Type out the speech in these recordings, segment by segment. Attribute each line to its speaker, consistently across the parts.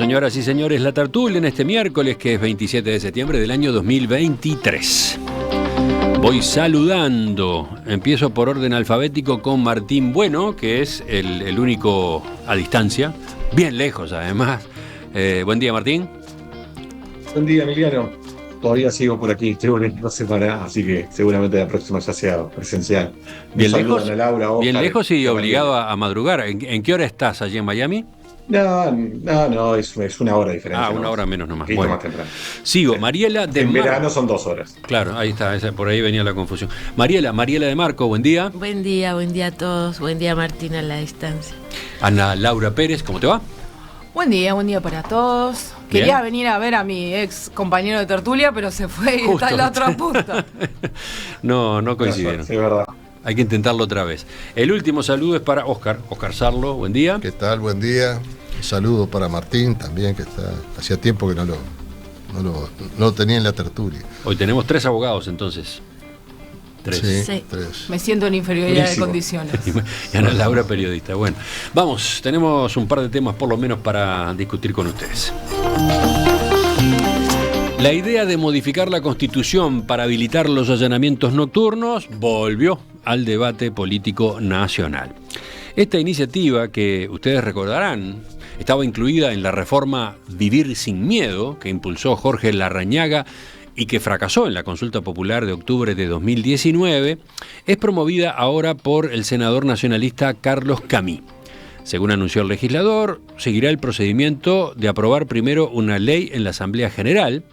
Speaker 1: Señoras y señores, la tertulia en este miércoles, que es 27 de septiembre del año 2023. Voy saludando, empiezo por orden alfabético con Martín Bueno, que es el único a distancia, bien lejos además. Buen día, Martín.
Speaker 2: Buen día, Emiliano. Todavía sigo por aquí, estoy volviendo a semana, así que seguramente la próxima ya sea presencial.
Speaker 1: Bien lejos,
Speaker 2: a Laura, Oscar,
Speaker 1: bien lejos y obligado
Speaker 2: Mariela.
Speaker 1: a madrugar. ¿En qué hora estás allí en Miami?
Speaker 2: No, es una hora de diferencia.
Speaker 1: Una
Speaker 2: ¿no?
Speaker 1: hora menos
Speaker 2: Un
Speaker 1: nomás.
Speaker 2: poquito
Speaker 1: Bueno,
Speaker 2: más temprano.
Speaker 1: sigo.
Speaker 2: Sí.
Speaker 1: Mariela de
Speaker 2: En
Speaker 1: Marco.
Speaker 2: verano son 2 horas.
Speaker 1: Claro, ahí está, por ahí venía la confusión. Mariela de Marco, buen día.
Speaker 3: Buen día a todos. Buen día, Martín, a la distancia.
Speaker 1: Ana Laura Pérez, ¿cómo te va?
Speaker 4: Buen día para todos.
Speaker 1: Bien.
Speaker 4: Quería venir a ver a mi ex compañero de tertulia, pero se fue y
Speaker 1: Justo.
Speaker 4: está en la otra punta.
Speaker 1: No coincidieron.
Speaker 2: Sí, es verdad.
Speaker 1: Hay que intentarlo otra vez. El último saludo es para Oscar Sarlo, buen día.
Speaker 5: ¿Qué tal? Buen día. Un saludo para Martín también, que hacía tiempo que no lo tenía en la tertulia.
Speaker 1: Hoy tenemos 3 abogados entonces. 3.
Speaker 3: Sí.
Speaker 5: 3.
Speaker 4: Me siento en inferioridad
Speaker 2: Buenísimo.
Speaker 4: de condiciones.
Speaker 1: Y Ana Laura, periodista. Bueno, vamos, tenemos un par de temas por lo menos para discutir con ustedes. La idea de modificar la Constitución para habilitar los allanamientos nocturnos volvió al debate político nacional. Esta iniciativa, que ustedes recordarán, estaba incluida en la reforma Vivir sin Miedo, que impulsó Jorge Larrañaga y que fracasó en la consulta popular de octubre de 2019, es promovida ahora por el senador nacionalista Carlos Camí. Según anunció el legislador, seguirá el procedimiento de aprobar primero una ley en la Asamblea General.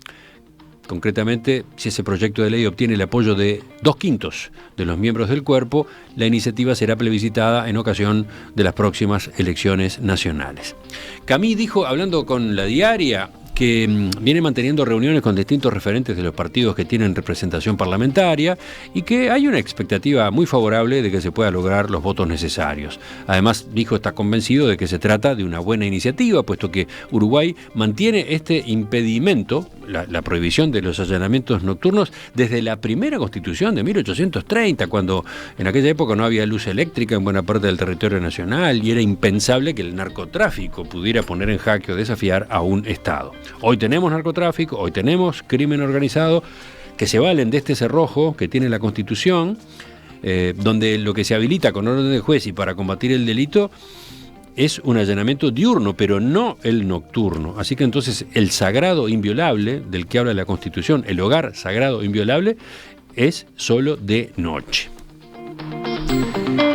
Speaker 1: Concretamente, si ese proyecto de ley obtiene el apoyo de 2/5 de los miembros del cuerpo, la iniciativa será plebiscitada en ocasión de las próximas elecciones nacionales. Camí dijo, hablando con La Diaria, que viene manteniendo reuniones con distintos referentes de los partidos que tienen representación parlamentaria y que hay una expectativa muy favorable de que se pueda lograr los votos necesarios. Además, dijo, está convencido de que se trata de una buena iniciativa, puesto que Uruguay mantiene este impedimento, la prohibición de los allanamientos nocturnos, desde la primera Constitución de 1830, cuando en aquella época no había luz eléctrica en buena parte del territorio nacional y era impensable que el narcotráfico pudiera poner en jaque o desafiar a un Estado. Hoy tenemos narcotráfico, hoy tenemos crimen organizado que se valen de este cerrojo que tiene la Constitución, donde lo que se habilita con orden de juez y para combatir el delito es un allanamiento diurno, pero no el nocturno. Así que entonces el sagrado inviolable del que habla la Constitución, el hogar sagrado inviolable, es solo de noche.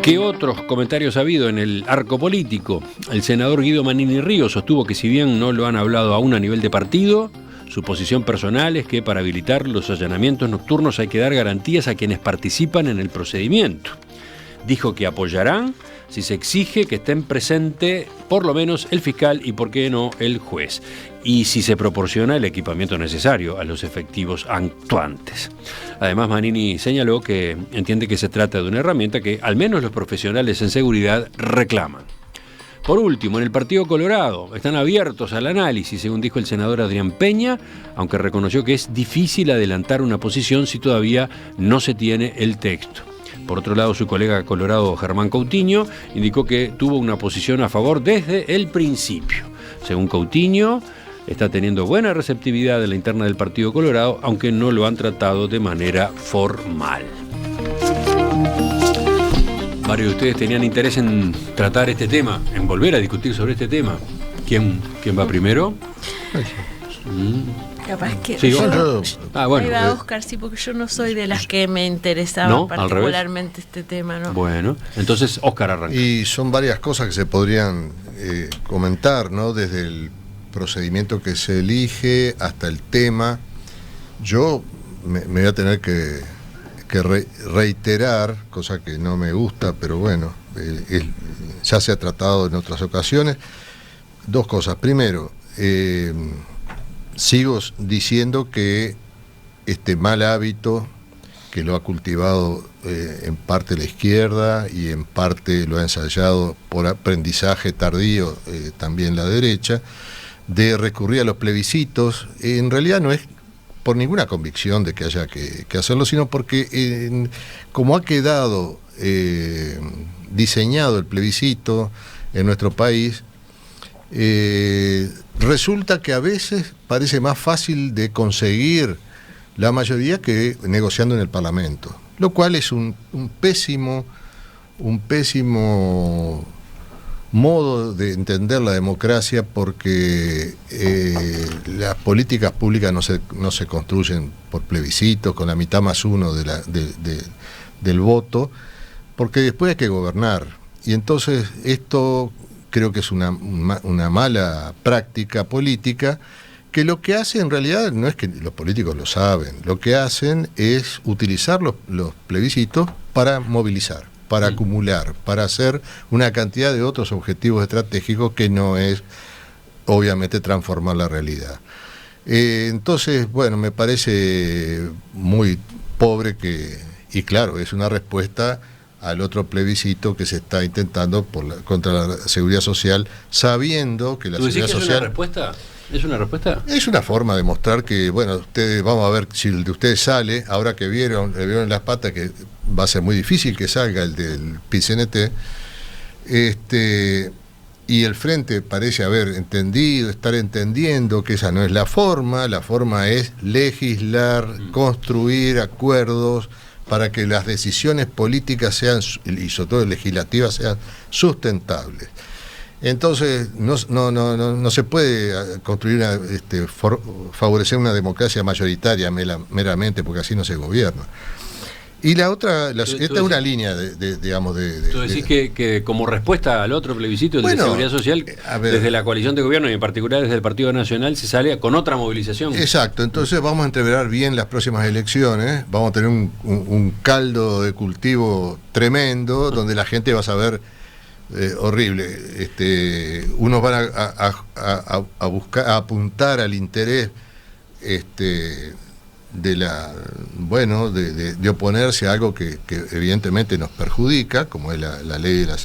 Speaker 1: ¿Qué otros comentarios ha habido en el arco político? El senador Guido Manini Ríos sostuvo que si bien no lo han hablado aún a nivel de partido, su posición personal es que para habilitar los allanamientos nocturnos hay que dar garantías a quienes participan en el procedimiento. Dijo que apoyarán si se exige que estén presentes por lo menos el fiscal y, por qué no, el juez, y si se proporciona el equipamiento necesario a los efectivos actuantes. Además, Manini señaló que entiende que se trata de una herramienta que al menos los profesionales en seguridad reclaman. Por último, en el Partido Colorado están abiertos al análisis, según dijo el senador Adrián Peña, aunque reconoció que es difícil adelantar una posición si todavía no se tiene el texto. Por otro lado, su colega colorado Germán Coutinho indicó que tuvo una posición a favor desde el principio. Según Coutinho, está teniendo buena receptividad en la interna del Partido Colorado, aunque no lo han tratado de manera formal. Varios de ustedes tenían interés en tratar este tema, en volver a discutir sobre este tema. ¿Quién va primero?
Speaker 3: Capaz que
Speaker 1: Sí,
Speaker 3: yo,
Speaker 1: bueno.
Speaker 3: ahí va Oscar, sí, porque yo no soy de las que me interesaba
Speaker 1: ¿No? ¿Al
Speaker 3: particularmente este tema, ¿no?
Speaker 1: Bueno, entonces Oscar arranca.
Speaker 5: Y son varias cosas que se podrían comentar, ¿no? Desde el procedimiento que se elige hasta el tema. Yo me voy a tener que reiterar, cosa que no me gusta, pero bueno, ya se ha tratado en otras ocasiones. 2 cosas. Primero, sigo diciendo que este mal hábito que lo ha cultivado en parte la izquierda y en parte lo ha ensayado por aprendizaje tardío también la derecha, de recurrir a los plebiscitos, en realidad no es por ninguna convicción de que haya que hacerlo, sino porque como ha quedado diseñado el plebiscito en nuestro país, resulta que a veces parece más fácil de conseguir la mayoría que negociando en el Parlamento, lo cual es un pésimo modo de entender la democracia, porque las políticas públicas no se construyen por plebiscitos, con la mitad más uno del voto, porque después hay que gobernar. Y entonces esto creo que es una mala práctica política, que lo que hace en realidad no es que los políticos lo saben, lo que hacen es utilizar los plebiscitos para movilizar, para acumular, para hacer una cantidad de otros objetivos estratégicos que no es, obviamente, transformar la realidad. Entonces, bueno, me parece muy pobre y claro, es una respuesta al otro plebiscito que se está intentando contra la seguridad social, sabiendo que la seguridad social...
Speaker 1: ¿Es una respuesta? ¿Es una respuesta?
Speaker 5: Es una forma de mostrar que, bueno, ustedes, vamos a ver si el de ustedes sale, ahora que le vieron en las patas, que va a ser muy difícil que salga el del PCNT, y el Frente parece estar entendiendo que esa no es la forma es legislar, construir acuerdos para que las decisiones políticas sean, y sobre todo legislativas, sean sustentables. Entonces no se puede construir favorecer una democracia mayoritaria meramente, porque así no se gobierna. Y la otra, esta es una línea digamos
Speaker 1: Tú decís que como respuesta al otro plebiscito, el de seguridad social, desde la coalición de gobierno y en particular desde el Partido Nacional, se sale con otra movilización.
Speaker 5: Exacto, entonces vamos a entreverar bien las próximas elecciones, vamos a tener un caldo de cultivo tremendo, donde la gente va a saber horrible. Unos van a buscar, a apuntar al interés de oponerse a algo que evidentemente nos perjudica, como es la ley de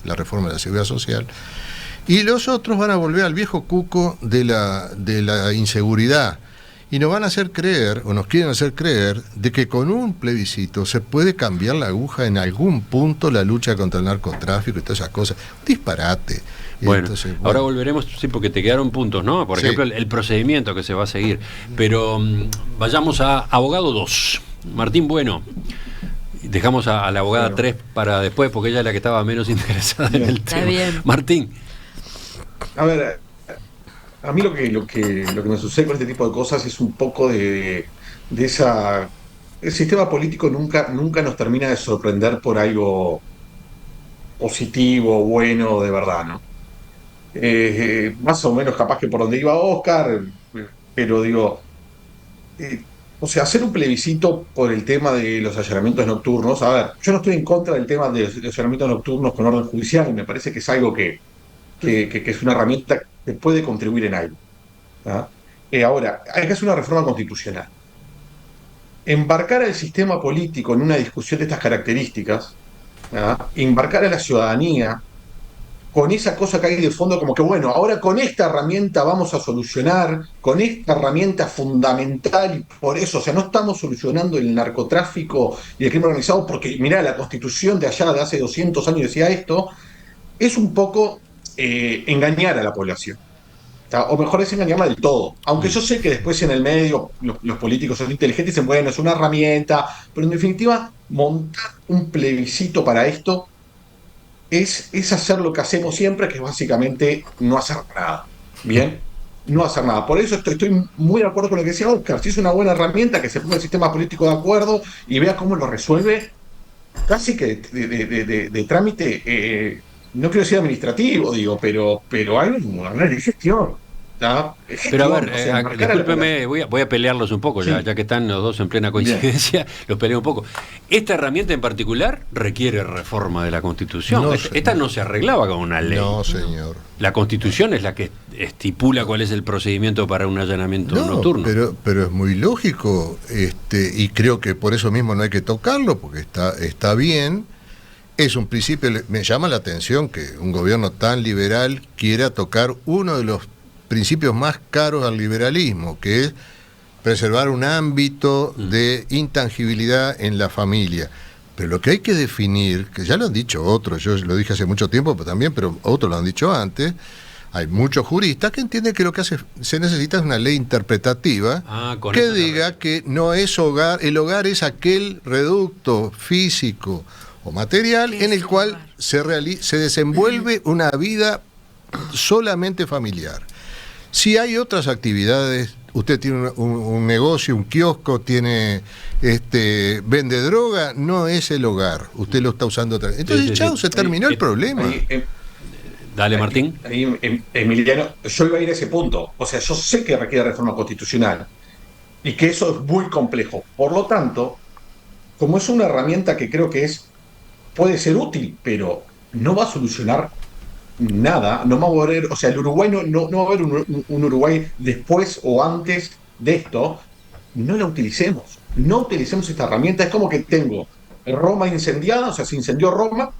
Speaker 5: la reforma de la seguridad social, y los otros van a volver al viejo cuco de la inseguridad, y nos van a hacer creer, o nos quieren hacer creer, de que con un plebiscito se puede cambiar la aguja en algún punto la lucha contra el narcotráfico y todas esas cosas. Disparate.
Speaker 1: Bueno, ahora volveremos, sí, porque te quedaron puntos, ¿no? Por ejemplo, el procedimiento que se va a seguir. Pero vayamos a abogado 2. Martín Bueno. Dejamos a la abogada 3 para después, porque ella es la que estaba menos interesada en el tema. Bien. Martín.
Speaker 2: A ver, a mí lo que me sucede con este tipo de cosas es un poco de esa... El sistema político nunca nos termina de sorprender por algo positivo, bueno, de verdad, ¿no? Más o menos capaz que por donde iba Oscar, pero digo, o sea, hacer un plebiscito por el tema de los allanamientos nocturnos, a ver, yo no estoy en contra del tema de los allanamientos nocturnos con orden judicial, me parece que es algo que es una herramienta que puede contribuir en algo. Ahora, hay que hacer una reforma constitucional. Embarcar al sistema político en una discusión de estas características, embarcar a la ciudadanía con esa cosa que hay de fondo, como que bueno, ahora con esta herramienta vamos a solucionar, con esta herramienta fundamental, y por eso, o sea, no estamos solucionando el narcotráfico y el crimen organizado, porque mirá, la Constitución de allá de hace 200 años decía esto, es un poco engañar a la población. O mejor es engañarla del todo. Aunque yo sé que después en el medio los políticos son inteligentes y dicen, bueno, es una herramienta, pero en definitiva, montar un plebiscito para esto es hacer lo que hacemos siempre, que es básicamente no hacer nada. ¿Bien? No hacer nada. Por eso estoy muy de acuerdo con lo que decía Oscar. Si es una buena herramienta, que se ponga el sistema político de acuerdo y vea cómo lo resuelve, casi que de trámite... no quiero decir administrativo, digo, pero hay una ley de gestión.
Speaker 1: Pero a ver, discúlpeme, voy a pelearlos un poco, sí. ya que están los dos en plena coincidencia, los peleo un poco. Esta herramienta en particular requiere reforma de la Constitución. No, esta no se arreglaba con una ley.
Speaker 5: No, señor.
Speaker 1: La Constitución es la que estipula cuál es el procedimiento para un allanamiento nocturno.
Speaker 5: Pero es muy lógico, y creo que por eso mismo no hay que tocarlo, porque está bien. Es un principio, me llama la atención que un gobierno tan liberal quiera tocar uno de los principios más caros al liberalismo, que es preservar un ámbito de intangibilidad en la familia. Pero lo que hay que definir, que ya lo han dicho otros, yo lo dije hace mucho tiempo pero otros lo han dicho antes, Hay muchos juristas que entienden que lo que se necesita es una ley interpretativa que diga que no es hogar, el hogar es aquel reducto físico o material en el cual se desenvuelve una vida solamente familiar. Si hay otras actividades, usted tiene un negocio, un kiosco, vende droga, no es el hogar, usted lo está usando otra vez. Entonces, se terminó el problema.
Speaker 1: Dale, Martín.
Speaker 2: Emiliano, yo iba a ir a ese punto. O sea, yo sé que requiere reforma constitucional y que eso es muy complejo. Por lo tanto, como es una herramienta que creo que puede ser útil, pero no va a solucionar nada, no va a haber, o sea, el Uruguay no va a haber un Uruguay después o antes de esto, no la utilicemos. No utilicemos esta herramienta. Es como que tengo Roma incendiada, o sea, se incendió Roma,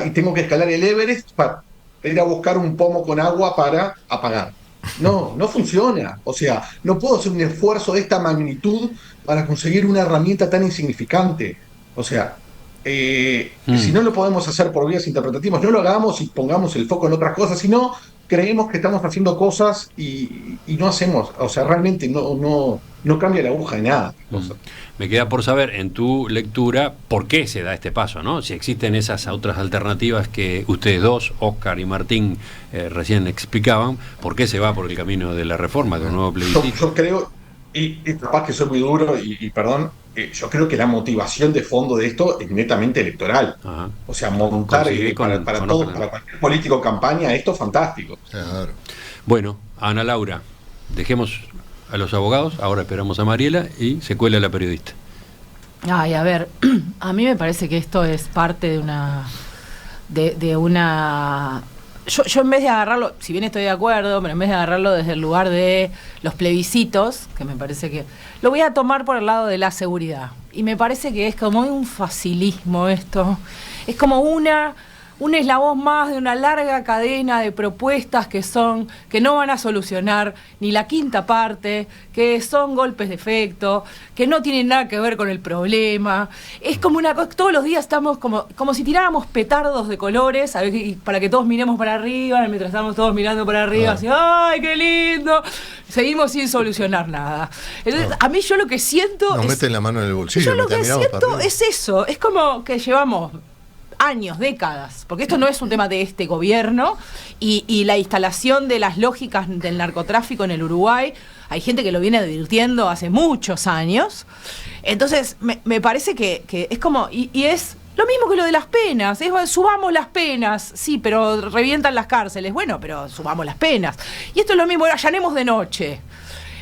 Speaker 2: y tengo que escalar el Everest para ir a buscar un pomo con agua para apagar. No funciona. O sea, no puedo hacer un esfuerzo de esta magnitud para conseguir una herramienta tan insignificante. O sea, si no lo podemos hacer por vías interpretativas, no lo hagamos y pongamos el foco en otras cosas, sino creemos que estamos haciendo cosas y no hacemos. O sea, realmente no cambia la aguja de nada.
Speaker 1: Me queda por saber, en tu lectura, por qué se da este paso, ¿no? Si existen esas otras alternativas que ustedes dos, Óscar y Martín, recién explicaban, ¿por qué se va por el camino de la reforma, de un nuevo plebiscito?
Speaker 2: Yo creo, y capaz que soy muy duro, y perdón, yo creo que la motivación de fondo de esto es netamente electoral.
Speaker 1: Ajá.
Speaker 2: O sea, montar para cualquier político campaña, esto es fantástico.
Speaker 5: Claro.
Speaker 1: Bueno, Ana Laura, dejemos a los abogados, ahora esperamos a Mariela y se cuela la periodista.
Speaker 4: Ay, a ver, a mí me parece que esto es parte de una... Yo en vez de agarrarlo, si bien estoy de acuerdo, pero en vez de agarrarlo desde el lugar de los plebiscitos, que me parece que... Lo voy a tomar por el lado de la seguridad. Y me parece que es como un facilismo esto. Es como un eslabón más de una larga cadena de propuestas que no van a solucionar ni la quinta parte, que son golpes de efecto, que no tienen nada que ver con el problema. Es como una cosa, todos los días estamos como si tiráramos petardos de colores, para que todos miremos para arriba, mientras estamos todos mirando para arriba, así, ¡ay, qué lindo! Seguimos sin solucionar nada. Entonces, a mí yo lo que siento
Speaker 5: Nos meten la mano en el bolsillo.
Speaker 4: Yo lo que siento es eso, es como que llevamos años, décadas, porque esto no es un tema de este gobierno y la instalación de las lógicas del narcotráfico en el Uruguay, hay gente que lo viene advirtiendo hace muchos años. Entonces me parece que es como, y es lo mismo que lo de las penas, subamos las penas, sí, pero revientan las cárceles, bueno, pero subamos las penas. Y esto es lo mismo, allanemos de noche.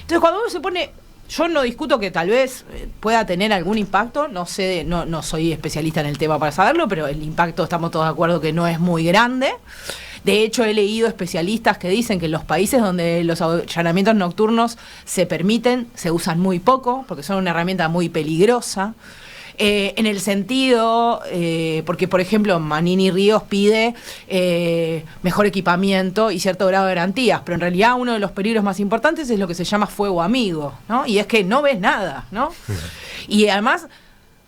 Speaker 4: Entonces cuando uno se pone... Yo no discuto que tal vez pueda tener algún impacto, no sé, no soy especialista en el tema para saberlo, pero el impacto estamos todos de acuerdo que no es muy grande. De hecho, he leído especialistas que dicen que en los países donde los allanamientos nocturnos se permiten, se usan muy poco, porque son una herramienta muy peligrosa. En el sentido, porque por ejemplo Manini Ríos pide mejor equipamiento y cierto grado de garantías, pero en realidad uno de los peligros más importantes es lo que se llama fuego amigo, ¿no? Y es que no ves nada, ¿no? Y además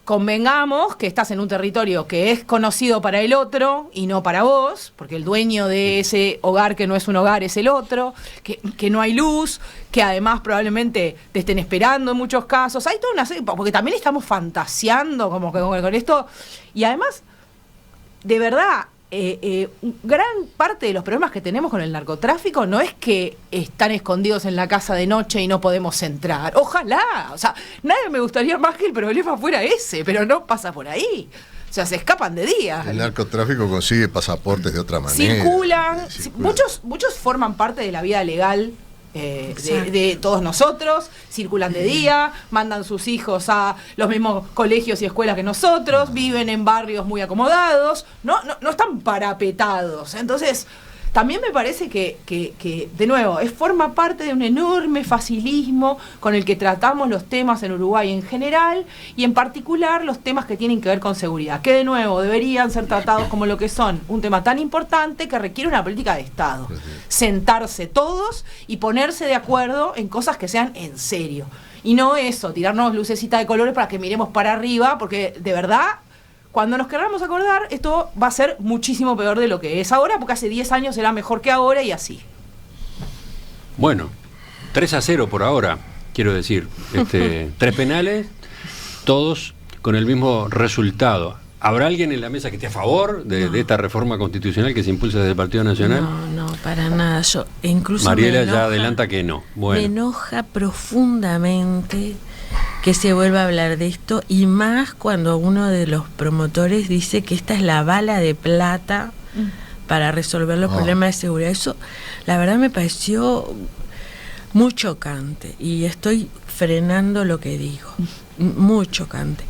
Speaker 4: convengamos que estás en un territorio que es conocido para el otro y no para vos, porque el dueño de ese hogar que no es un hogar es el otro, que no hay luz, que además probablemente te estén esperando en muchos casos. Hay toda una serie, porque también estamos fantaseando como que con esto, y además, de verdad, gran parte de los problemas que tenemos con el narcotráfico no es que están escondidos en la casa de noche y no podemos entrar. Ojalá, o sea, nadie me gustaría más que el problema fuera ese, pero no pasa por ahí. O sea, se escapan de día.
Speaker 5: El narcotráfico consigue pasaportes de otra manera.
Speaker 4: Circulan. Muchos forman parte de la vida legal de todos nosotros, circulan de día, mandan sus hijos a los mismos colegios y escuelas que nosotros, viven en barrios muy acomodados, no están parapetados. Entonces, también me parece que de nuevo, forma parte de un enorme facilismo con el que tratamos los temas en Uruguay en general y en particular los temas que tienen que ver con seguridad, que de nuevo deberían ser tratados como lo que son, un tema tan importante que requiere una política de Estado. Sentarse todos y ponerse de acuerdo en cosas que sean en serio. Y no eso, tirarnos lucecita de colores para que miremos para arriba, porque de verdad, cuando nos queramos acordar, esto va a ser muchísimo peor de lo que es ahora, porque hace 10 años era mejor que ahora y así.
Speaker 1: Bueno, 3-0 por ahora, quiero decir. 3 penales, todos con el mismo resultado. ¿Habrá alguien en la mesa que esté a favor de esta reforma constitucional que se impulsa desde el Partido Nacional?
Speaker 3: No, para nada. Yo incluso
Speaker 1: Mariela ya adelanta que no. Bueno.
Speaker 3: Me enoja profundamente que se vuelva a hablar de esto, y más cuando uno de los promotores dice que esta es la bala de plata para resolver los problemas de seguridad. Eso, la verdad, me pareció muy chocante, y estoy frenando lo que digo. Muy chocante.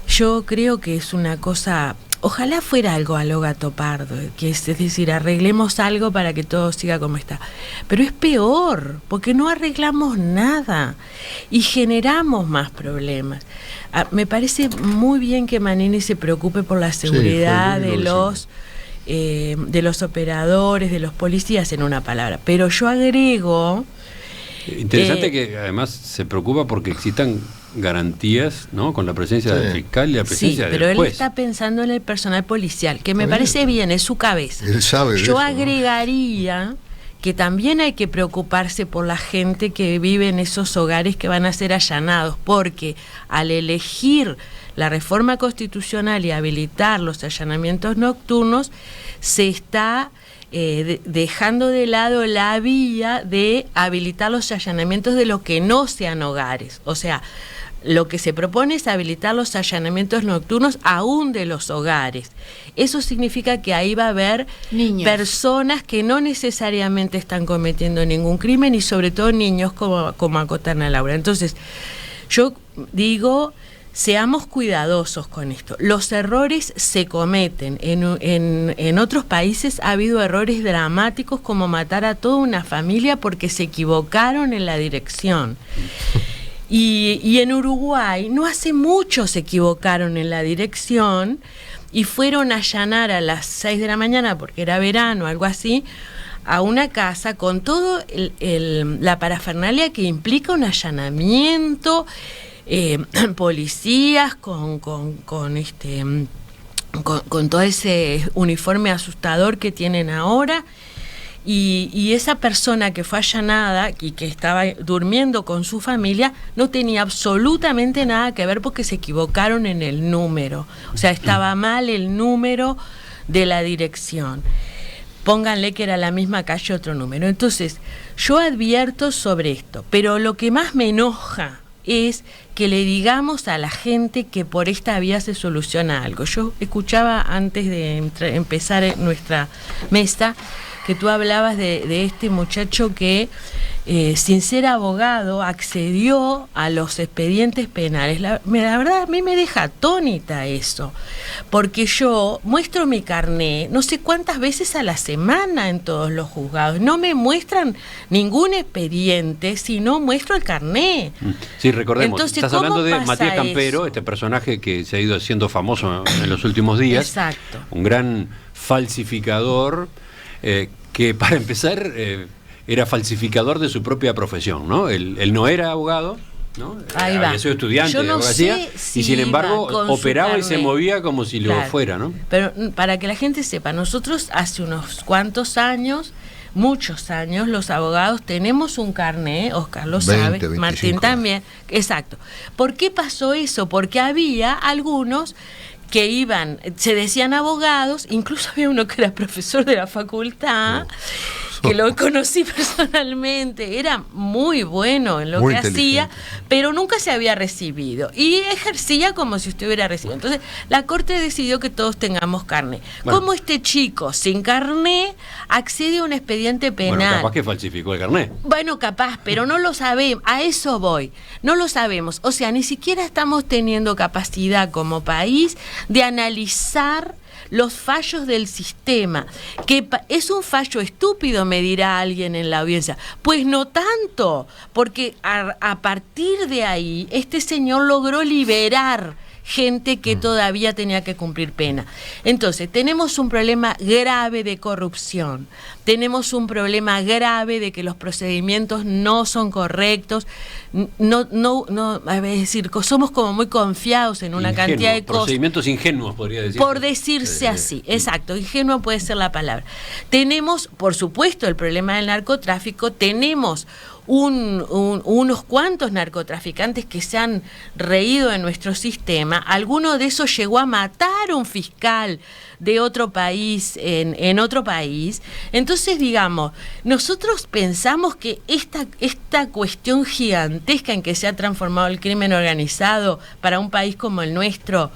Speaker 3: Yo creo que es una cosa, ojalá fuera algo a lo Gato Pardo, que es decir, arreglemos algo para que todo siga como está. Pero es peor, porque no arreglamos nada y generamos más problemas. Me parece muy bien que Manini se preocupe por la seguridad de los operadores, de los policías, en una palabra. Pero yo agrego...
Speaker 1: Interesante que además se preocupa porque existan garantías, ¿no?, con la presencia del fiscal y la presencia del juez.
Speaker 3: Pero él está pensando en el personal policial, que me parece bien, es su cabeza.
Speaker 5: Él sabe
Speaker 3: Yo
Speaker 5: de eso,
Speaker 3: agregaría que también hay que preocuparse por la gente que vive en esos hogares que van a ser allanados, porque al elegir la reforma constitucional y habilitar los allanamientos nocturnos, se está dejando de lado la vía de habilitar los allanamientos de lo que no sean hogares. O sea, lo que se propone es habilitar los allanamientos nocturnos aún de los hogares. Eso significa que ahí va a haber niños, personas que no necesariamente están cometiendo ningún crimen, y sobre todo niños, como acotan a Laura. Entonces, yo digo, seamos cuidadosos con esto. Los errores se cometen. En otros países ha habido errores dramáticos, como matar a toda una familia porque se equivocaron en la dirección. Y en Uruguay no hace mucho se equivocaron en la dirección y fueron a allanar a las 6 de la mañana, porque era verano, algo así, a una casa con todo la parafernalia que implica un allanamiento, policías con todo ese uniforme asustador que tienen ahora. Y esa persona que fue allanada y que estaba durmiendo con su familia no tenía absolutamente nada que ver, porque se equivocaron en el número. O sea, estaba mal el número de la dirección. Pónganle que era la misma calle, otro número. Entonces, yo advierto sobre esto, pero lo que más me enoja es que le digamos a la gente que por esta vía se soluciona algo. Yo escuchaba antes de empezar nuestra mesa que tú hablabas de este muchacho que, sin ser abogado, accedió a los expedientes penales. La verdad, a mí me deja atónita eso, porque yo muestro mi carné no sé cuántas veces a la semana en todos los juzgados. No me muestran ningún expediente si no muestro el carné.
Speaker 1: Sí, recordemos,
Speaker 3: entonces,
Speaker 1: estás hablando de Matías
Speaker 3: eso?
Speaker 1: Campero, este personaje que se ha ido haciendo famoso en los últimos días.
Speaker 3: Exacto.
Speaker 1: Un gran falsificador, que para empezar era falsificador de su propia profesión, ¿no? Él no era abogado, ¿no?
Speaker 3: Ahí va.
Speaker 1: Había sido estudiante
Speaker 3: Yo
Speaker 1: de
Speaker 3: no
Speaker 1: abogacía,
Speaker 3: sé si
Speaker 1: y sin embargo
Speaker 3: iba con
Speaker 1: operaba
Speaker 3: su
Speaker 1: y se
Speaker 3: carnet.
Speaker 1: movía como si lo fuera, ¿no?
Speaker 3: Pero para que la gente sepa, nosotros hace unos cuantos años, muchos años, los abogados tenemos un carné, Oscar lo
Speaker 5: 20,
Speaker 3: sabe,
Speaker 5: 25
Speaker 3: Martín también, exacto. ¿Por qué pasó eso? Porque había algunos que se decían abogados, incluso había uno que era profesor de la facultad, que lo conocí personalmente, era muy bueno en lo
Speaker 5: Muy
Speaker 3: que hacía,
Speaker 5: inteligente.
Speaker 3: pero nunca se había recibido y ejercía como si estuviera recibido. Entonces la Corte decidió que todos tengamos carné.
Speaker 1: Bueno.
Speaker 3: Como este chico sin carné accede a un expediente penal.
Speaker 1: Bueno, capaz que falsificó el carnet.
Speaker 3: Bueno, capaz, pero no lo sabemos, a eso voy, no lo sabemos. O sea, ni siquiera estamos teniendo capacidad como país de analizar los fallos del sistema, que es un fallo estúpido, me dirá alguien en la audiencia. Pues no tanto, porque a partir de ahí este señor logró liberar gente que todavía tenía que cumplir pena. Entonces, tenemos un problema grave de corrupción, tenemos un problema grave de que los procedimientos no son correctos, es decir, somos como muy confiados en una cantidad de cosas.
Speaker 1: Procedimientos ingenuos, podría decir.
Speaker 3: Por decirse así, exacto, ingenuo puede ser la palabra. Tenemos, por supuesto, el problema del narcotráfico, tenemos unos cuantos narcotraficantes que se han reído en nuestro sistema. Alguno de esos llegó a matar a un fiscal de otro país en otro país. Entonces, digamos, nosotros pensamos que esta cuestión gigantesca en que se ha transformado el crimen organizado para un país como el nuestro,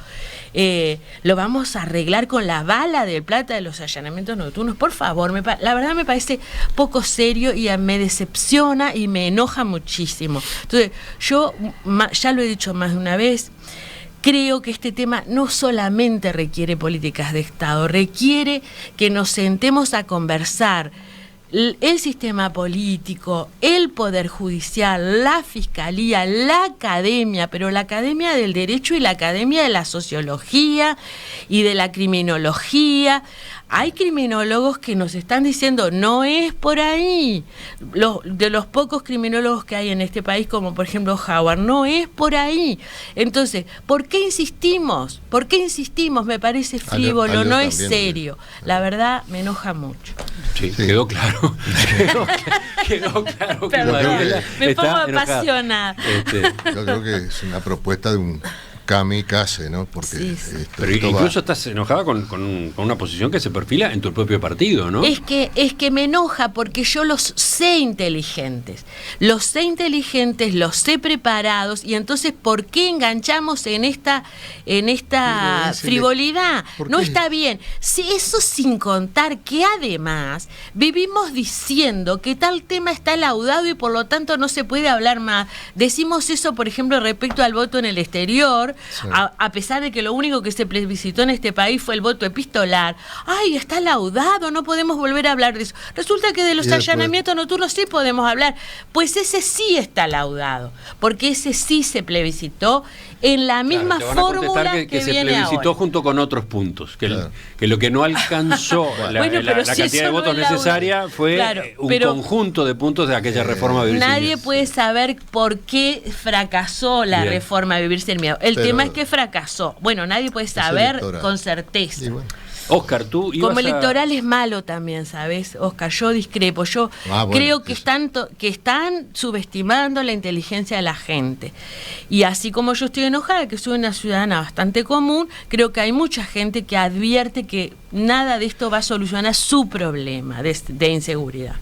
Speaker 3: lo vamos a arreglar con la bala de plata de los allanamientos nocturnos. Por favor, la verdad me parece poco serio y me decepciona y me enoja muchísimo. Entonces, yo ya lo he dicho más de una vez, creo que este tema no solamente requiere políticas de Estado, requiere que nos sentemos a conversar el sistema político, el Poder Judicial, la Fiscalía, la Academia, pero la Academia del Derecho y la Academia de la Sociología y de la Criminología. Hay criminólogos que nos están diciendo, no es por ahí. De los pocos criminólogos que hay en este país, como por ejemplo Howard, no es por ahí. Entonces, ¿por qué insistimos? ¿Por qué insistimos? Me parece frívolo, no es serio. La verdad, me enoja mucho.
Speaker 1: Sí, quedó claro. quedó claro.
Speaker 3: Perdón, me pongo apasionada.
Speaker 5: Yo creo que es una propuesta de un kamikaze, ¿no? Porque
Speaker 3: sí.
Speaker 1: Pero incluso estás enojada con una posición que se perfila en tu propio partido, ¿no?
Speaker 3: Es que me enoja porque yo los sé inteligentes, los sé preparados, y entonces ¿por qué enganchamos en esta frivolidad? No está bien. Si eso, sin contar que además vivimos diciendo que tal tema está laudado y por lo tanto no se puede hablar más. Decimos eso, por ejemplo, respecto al voto en el exterior. Sí. A pesar de que lo único que se plebiscitó en este país fue el voto epistolar. ¡Ay, está laudado! No podemos volver a hablar de eso. Resulta que de los allanamientos nocturnos sí podemos hablar. Pues ese sí está laudado, porque ese sí se plebiscitó en la misma fórmula que
Speaker 1: se
Speaker 3: viene
Speaker 1: plebiscitó
Speaker 3: ahora.
Speaker 1: Junto con otros puntos, que lo que no alcanzó la cantidad de votos necesaria fue un conjunto de puntos de aquella reforma Vivir Sin Miedo.
Speaker 3: Nadie puede saber por qué fracasó la reforma Vivir Sin Miedo. El tema es que fracasó. Bueno, nadie puede saber con certeza.
Speaker 1: Óscar, tú ibas
Speaker 3: como electoral es malo también, ¿sabes? Óscar, yo discrepo. Yo creo que están subestimando la inteligencia de la gente. Y así como yo estoy enojada, que soy una ciudadana bastante común, creo que hay mucha gente que advierte que nada de esto va a solucionar su problema de inseguridad.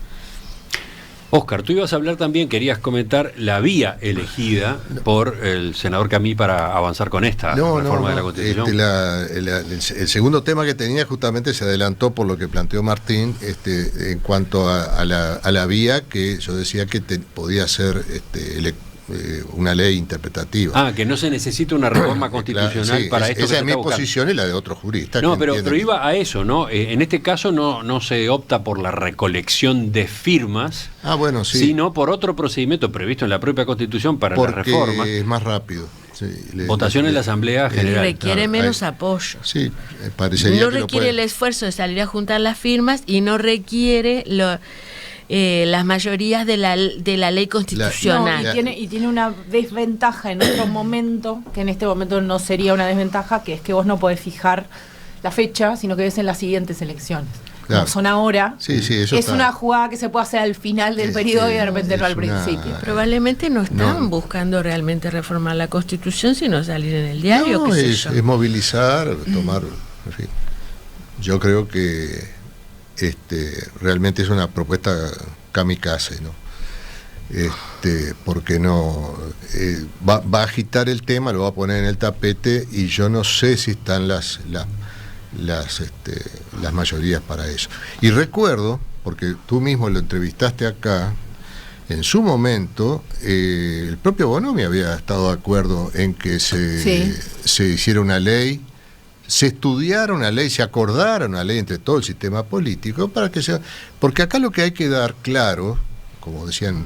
Speaker 1: Óscar, tú ibas a hablar también, querías comentar la vía elegida por el senador Camí para avanzar con esta reforma de la Constitución.
Speaker 5: El segundo tema que tenía justamente se adelantó por lo que planteó Martín en cuanto a la vía que yo decía que podía ser una ley interpretativa.
Speaker 1: Que no se necesita una reforma constitucional para esto.
Speaker 5: Esa es mi posición y la de otros juristas.
Speaker 1: No, pero iba a eso, ¿no? En este caso no se opta por la recolección de firmas, sino por otro procedimiento previsto en la propia Constitución para la reforma.
Speaker 5: Porque es más rápido. Sí,
Speaker 1: votación en la Asamblea General.
Speaker 3: Requiere menos apoyo.
Speaker 5: Sí, parecería
Speaker 3: no requiere el esfuerzo de salir a juntar las firmas y no requiere las mayorías de la ley constitucional.
Speaker 4: Y tiene una desventaja en otro momento, que en este momento no sería una desventaja, que es que vos no podés fijar la fecha, sino que es en las siguientes elecciones. Claro. Como son ahora, es una jugada que se puede hacer al final del periodo y de repente no al principio.
Speaker 3: Probablemente no están buscando realmente reformar la Constitución, sino salir en el diario.
Speaker 5: Es movilizar, tomar. En fin. Yo creo que realmente es una propuesta kamikaze, ¿no? Porque no va a agitar el tema, lo va a poner en el tapete y yo no sé si están las mayorías para eso. Y recuerdo, porque tú mismo lo entrevistaste acá, en su momento el propio Bonomi había estado de acuerdo en que se hiciera una ley, se estudiara una ley, se acordara una ley entre todo el sistema político para que sea, porque acá lo que hay que dar claro, como decían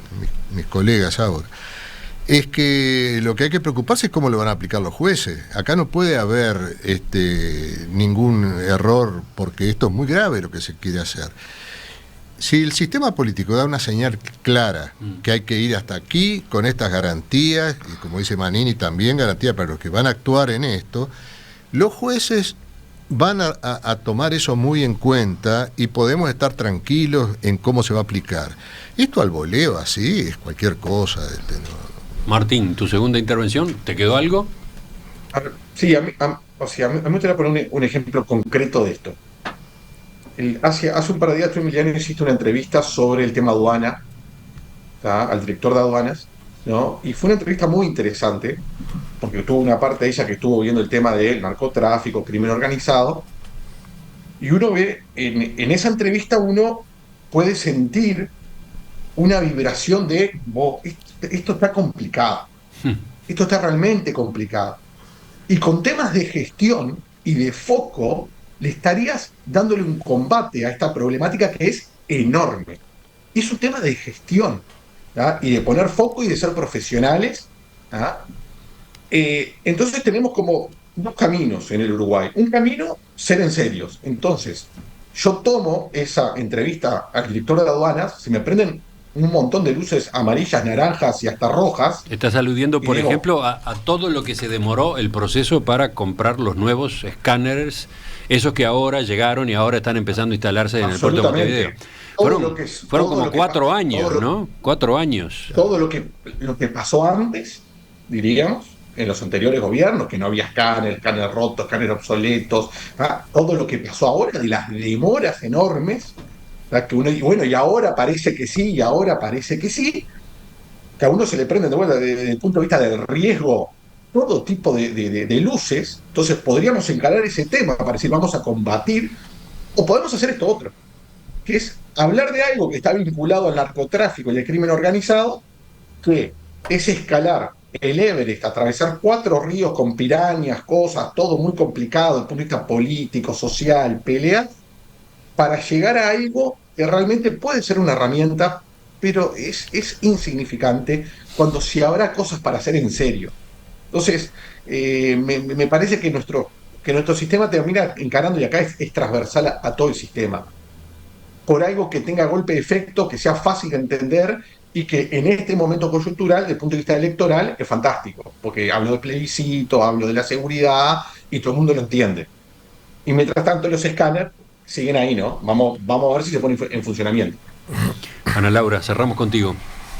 Speaker 5: mis colegas ahora, Es que lo que hay que preocuparse es cómo lo van a aplicar los jueces. Acá no puede haber ningún error, porque esto es muy grave lo que se quiere hacer. Si el sistema político da una señal clara que hay que ir hasta aquí con estas garantías, y como dice Manini también garantía para los que van a actuar en esto, los jueces van a tomar eso muy en cuenta y podemos estar tranquilos en cómo se va a aplicar. Esto al voleo así es cualquier cosa.
Speaker 1: Martín, tu segunda intervención, ¿te quedó algo?
Speaker 2: Sí, a mí me gustaría poner un ejemplo concreto de esto. Hace un par de días tú, Emiliano, hiciste una entrevista sobre el tema aduana, ¿tá? Al director de aduanas, ¿no? Y fue una entrevista muy interesante, porque tuvo una parte de ella que estuvo viendo el tema del narcotráfico, crimen organizado, y uno ve, en esa entrevista uno puede sentir una vibración de, esto está complicado, esto está realmente complicado. Y con temas de gestión y de foco, le estarías dándole un combate a esta problemática que es enorme. Es un tema de gestión, ¿tá? Y de poner foco y de ser profesionales, ¿tá? Entonces tenemos como dos caminos en el Uruguay. Un camino, ser en serios. Entonces, yo tomo esa entrevista al director de aduanas, se me prenden un montón de luces amarillas, naranjas y hasta rojas.
Speaker 1: Estás aludiendo, por ejemplo, a todo lo que se demoró el proceso para comprar los nuevos escáneres, esos que ahora llegaron y ahora están empezando a instalarse en el puerto de Montevideo. Fueron como 4 años, ¿no? 4 años.
Speaker 2: Todo lo que pasó antes, diríamos, en los anteriores gobiernos, que no había escáner rotos, escáner obsoletos, todo lo que pasó ahora, de las demoras enormes, que uno, y ahora parece que sí, y ahora parece que sí, que a uno se le prende de vuelta desde el punto de vista del riesgo, todo tipo de luces. Entonces podríamos encarar ese tema para decir vamos a combatir, o podemos hacer esto otro, que es hablar de algo que está vinculado al narcotráfico y al crimen organizado, que es escalar el Everest, atravesar 4 ríos con pirañas, cosas, todo muy complicado desde el punto de vista político, social, peleas, para llegar a algo que realmente puede ser una herramienta, pero es insignificante cuando sí habrá cosas para hacer en serio. Entonces, me parece que nuestro sistema termina encarando, y acá es transversal a todo el sistema, por algo que tenga golpe de efecto, que sea fácil de entender y que en este momento coyuntural, desde el punto de vista electoral, es fantástico, porque hablo de plebiscito, hablo de la seguridad y todo el mundo lo entiende. Y mientras tanto los escáneres siguen ahí, ¿no? Vamos a ver si se pone en funcionamiento.
Speaker 1: Ana Laura, cerramos contigo.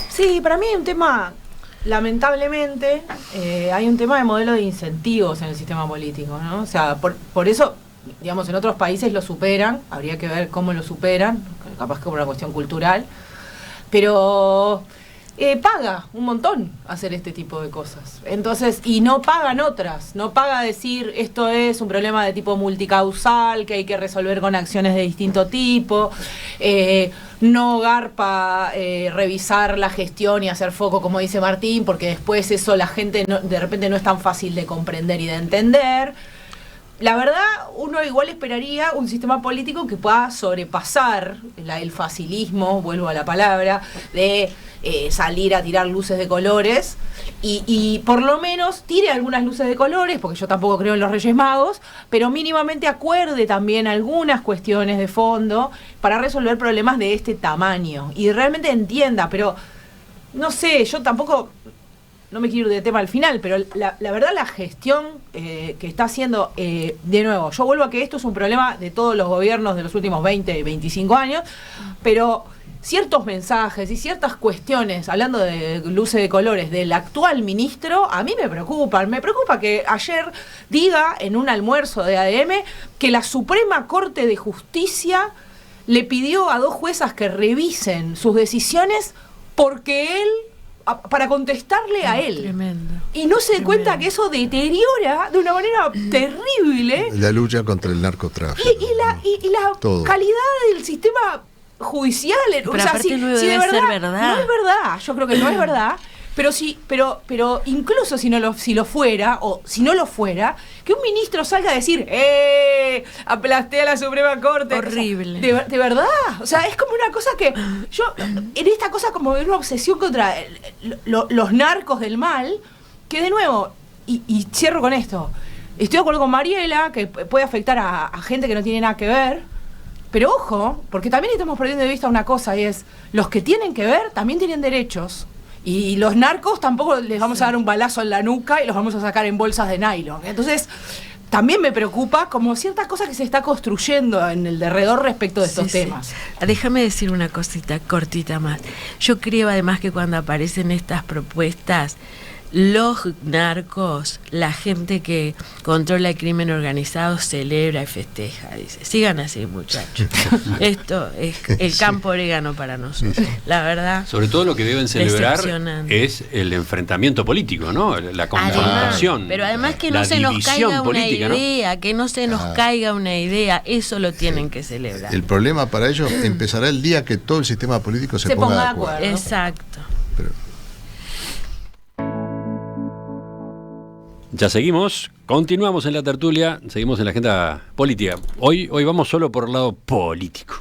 Speaker 4: Sí, para mí hay un tema, lamentablemente, hay un tema de modelo de incentivos en el sistema político, ¿no? O sea, por eso, digamos, en otros países lo superan, habría que ver cómo lo superan, capaz que por una cuestión cultural, pero paga un montón hacer este tipo de cosas. Entonces, y no pagan otras, no paga decir esto es un problema de tipo multicausal que hay que resolver con acciones de distinto tipo, no garpa revisar la gestión y hacer foco, como dice Martín, porque después eso la gente de repente no es tan fácil de comprender y de entender. La verdad, uno igual esperaría un sistema político que pueda sobrepasar el facilismo, vuelvo a la palabra, de salir a tirar luces de colores y por lo menos tire algunas luces de colores, porque yo tampoco creo en los Reyes Magos, pero mínimamente acuerde también algunas cuestiones de fondo para resolver problemas de este tamaño y realmente entienda, pero no sé, yo tampoco... No me quiero ir de tema al final, pero la verdad la gestión que está haciendo, de nuevo, yo vuelvo a que esto es un problema de todos los gobiernos de los últimos 20, 25 años, pero ciertos mensajes y ciertas cuestiones, hablando de luces de colores, del actual ministro, a mí me preocupan. Me preocupa que ayer diga en un almuerzo de ADM que la Suprema Corte de Justicia le pidió a 2 juezas que revisen sus decisiones porque él... para contestarle a él.
Speaker 3: Tremendo.
Speaker 4: Y no se dé cuenta que eso deteriora de una manera terrible
Speaker 5: la lucha contra el narcotráfico.
Speaker 4: Y la calidad del sistema judicial.
Speaker 3: Pero
Speaker 4: o sea,
Speaker 3: aparte
Speaker 4: si
Speaker 3: no
Speaker 4: de
Speaker 3: debe
Speaker 4: verdad,
Speaker 3: ser verdad.
Speaker 4: no es verdad, yo creo que no es verdad. Pero incluso si lo fuera, o si no lo fuera, que un ministro salga a decir, aplasté a la Suprema Corte.
Speaker 3: Horrible.
Speaker 4: O sea, de verdad. O sea, es como una cosa que yo, en esta cosa como de una obsesión contra los narcos del mal, que de nuevo, y cierro con esto, estoy de acuerdo con Mariela, que puede afectar a gente que no tiene nada que ver, pero ojo, porque también estamos perdiendo de vista una cosa, y es, los que tienen que ver también tienen derechos. Y los narcos tampoco les vamos a dar un balazo en la nuca y los vamos a sacar en bolsas de nylon. Entonces, también me preocupa como ciertas cosas que se está construyendo en el derredor respecto de estos temas.
Speaker 3: Déjame decir una cosita cortita más. Yo creo además que cuando aparecen estas propuestas, los narcos, la gente que controla el crimen organizado, celebra y festeja. Dice, sigan así, muchachos. Esto es el campo orégano para nosotros. La verdad.
Speaker 1: Sobre todo lo que deben celebrar es el enfrentamiento político, ¿no? La confrontación.
Speaker 3: Pero además que no se nos caiga una idea, ¿no? Que no se nos caiga una idea. Eso lo tienen que celebrar.
Speaker 5: El problema para ellos empezará el día que todo el sistema político se ponga de acuerdo.
Speaker 3: Exacto.
Speaker 1: Ya seguimos, continuamos en la tertulia, seguimos en la agenda política. Hoy vamos solo por el lado político.